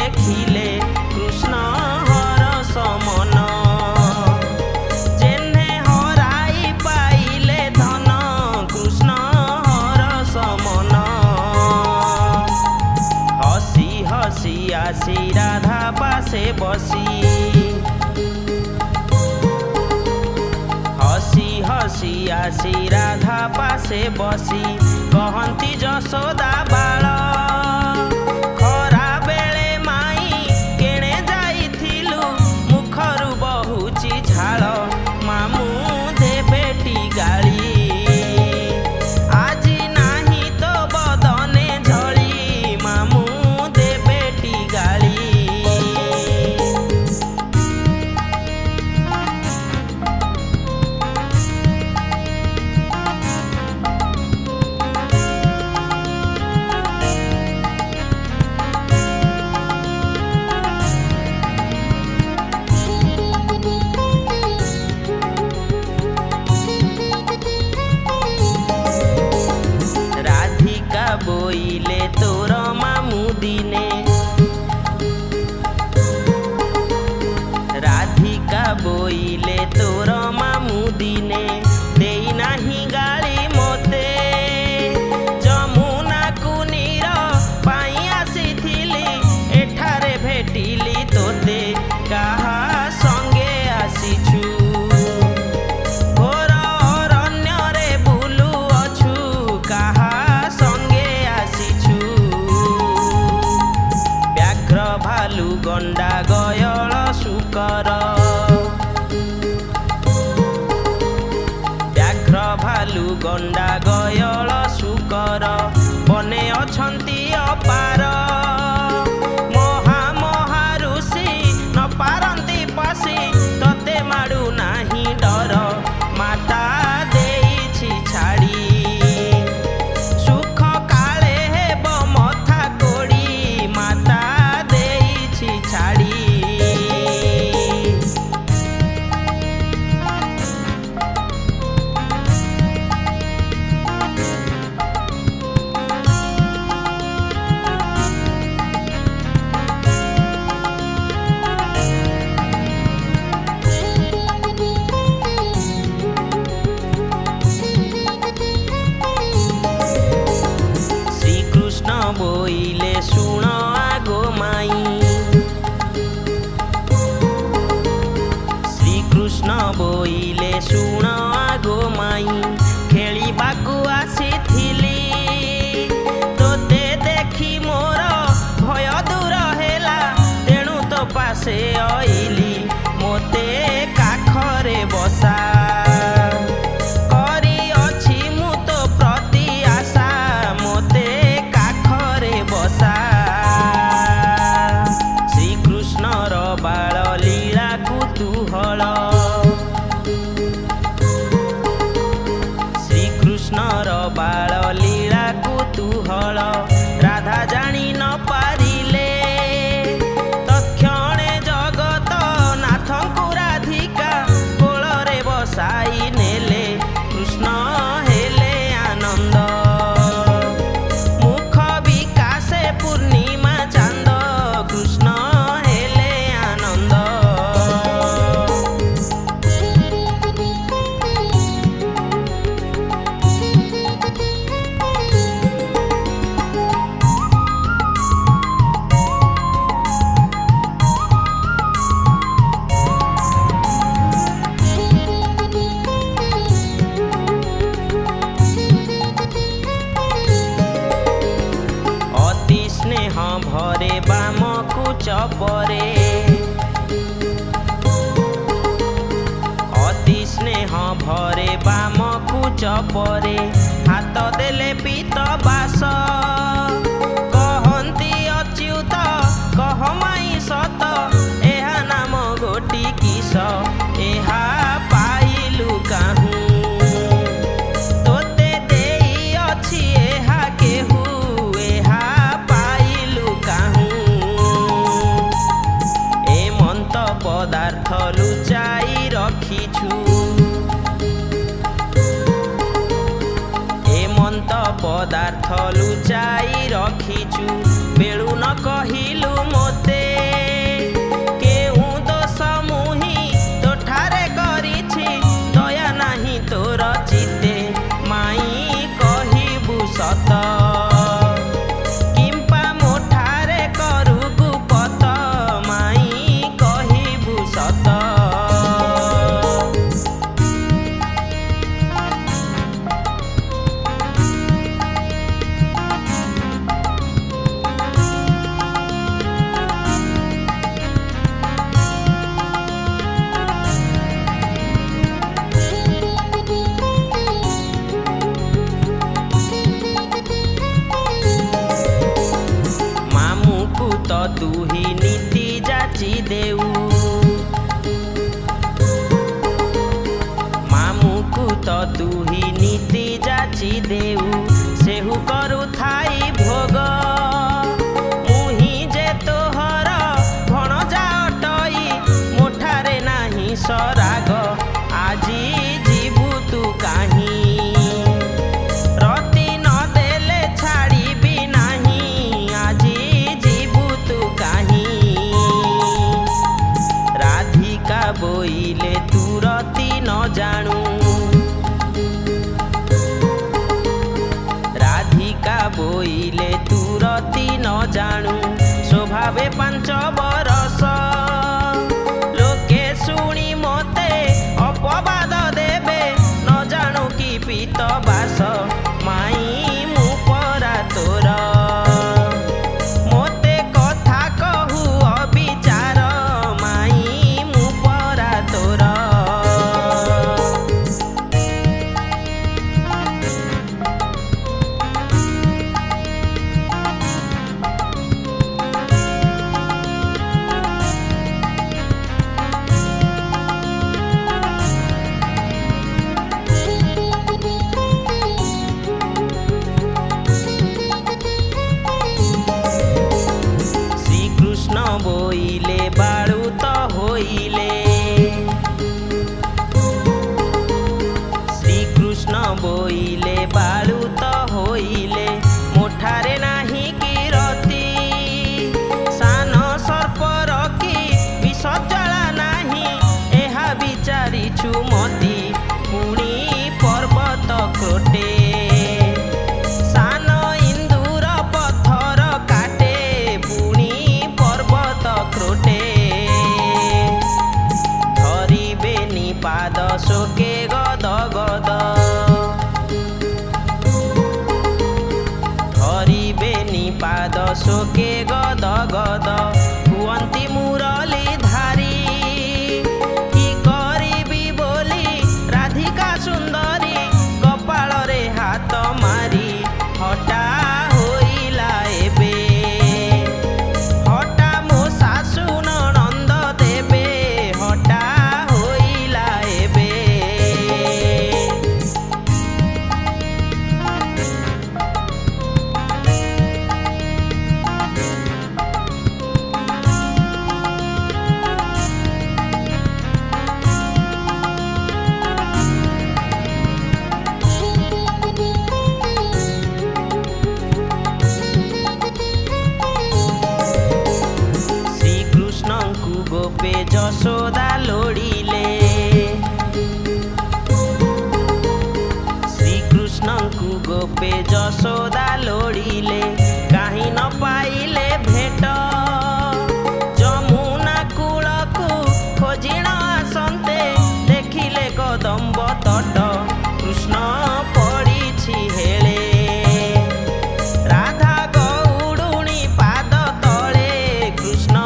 देखिले कृष्ण हरस मन जेन्हे हराई पाइले धन कृष्ण हरस मन हसी हसी आसी राधा पासे बसी हसी हसी आसी राधा पासे बसी कहती यशोदा बाळ खरा बेले माई केणे जाइथिलु मुखरु बहुची झाळ मामू देबेटी गाली आजी नाही तो बदने झळी मामू देबेटी गाली बोइले तोर मामू दिने राधिका बोइले तोर मामू दिने देई नाही गाली मोते जमुना कुनीर पाई आसीथिली एठारे भेटिली तोते काहा संगे आसीछु घोर अरण्यरे बुलु अछु काहा भालू गंडा गयल शुकर व्याघ्र भालू गंडा गयल शुकर बने अछंती अपार महा महा ऋषि न पारंती पसी तते माडू नाही डर माता देइछि छाड़ी बोइले सुन आगो माई श्री कृष्ण बोइले सुन आगो माई खेलिबाकू आसीथिली तोते देखी मोर भय दूर हेला तेणु तो पासे आइली मोते काखरे बसा कृष्णर बाल लीला कुतूहल राधा जानी न पारिले तक्षणे जगत नाथंकु राधिका कोଳରେ बसाई नेले कृष्ण हेले आनंद मुख विकासे पूर्णिमा चांद कृष्ण हेले आनंद स्नेह भरे बामकु चपरे अति स्नेह भरे बामकु चपरे हाथ देले पीत बास कहती अच्युत कह माई सत एहा नाम गोटी किस एहा पाइलु काहू तोते देई अछि एहा केहू पदार्थ लुचाई रखिछु एमंत पदार्थ लुचाई रखिछु बेळु न कहिलु मोते तू ही नीति जाची देऊ मामुकु तो तू ही नीति जाची देऊ सेहु करू थाई भोग मुही जे तोहर भणजा अटई मोठारे नाही सराग आजी जीवु तू काहीं रति न देले छाड़ीबी नाही आजी जीवु तू काहीं राधिका बोइले तू रति न जानू राधिका बोइले तू रति न जानू स्वभावे 5 बरस लोके शुणी मोते अपवाद देबे न जानू कि पीत बास माई मु परा तोर मोते कथा कहू अविचार माई मु परा तोर बोइले बाळू तो होइले श्री कृष्ण बोइले बाळू तो होइले मोठारे नाही कीरती सान सर्पर की विसजला नाही एहा विचारी छुमती पुणी पर्वत क्रोटे पाद शोके गद गद धरिबेनी पाद शोके गद गद हुअन्ति मुरली धारी कि करिबी बोली राधिका सुंदरी कपाल रे हाथ मारी हटा होइला एबे हटा मो सासु ननंद देबे हटा गोपे जशोदा लोड़िले श्री कृष्ण को गोपे जशोदा लोड़िले कहीं न पाइले भेट जमुना कूल को खोजिण आसंते देखिले कदम्ब तट कृष्ण पड़ी हेले राधा गौड़ुणी पाद तले कृष्ण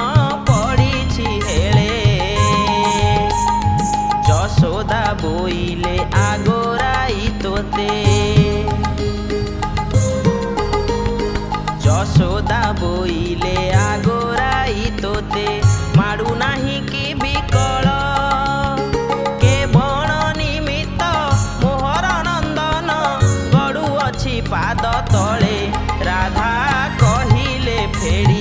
जशोदा बोइले आगोराई तोते जशोदा बोइले आगोराई तोते माडू नाही कि बिकल के बण निमित्त मोहर नंदन गड़ू अछि पाद तले राधा कहिले फेड़ी